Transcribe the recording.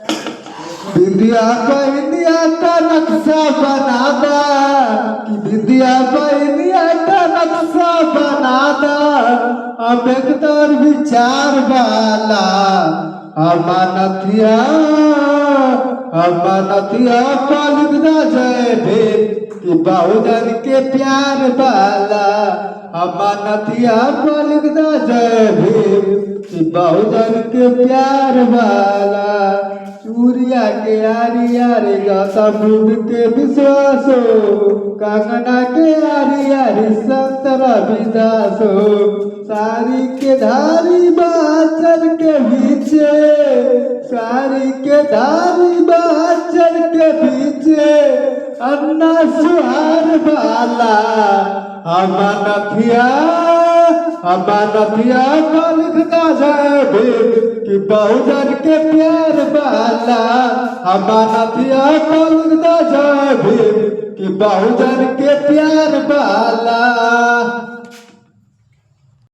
विद्या बहनिया का नक्शा बनादा कि विद्या बहनिया का नक्शा बनादा अब एकदर विचार वाला अमानतिया पलगदा जय भीम कि बहुजन के प्यार वाला अमानतिया पलगदा जय भीम कि बहुजन के प्यार वाला सूर्या के आरी आरी गाता बुद्ध के विश्वासो कांगना के आरी आरी संत रविदासो सारी के धारी बाचल के पीछे सारी के धारी बाचल के पीछे अन्ना सुहार वाला अमानतिया लिखता जय भीम कि बहुजन के प्यार वाला अमानतिया लिखता जय भीम कि बहुजन के प्यार वाला।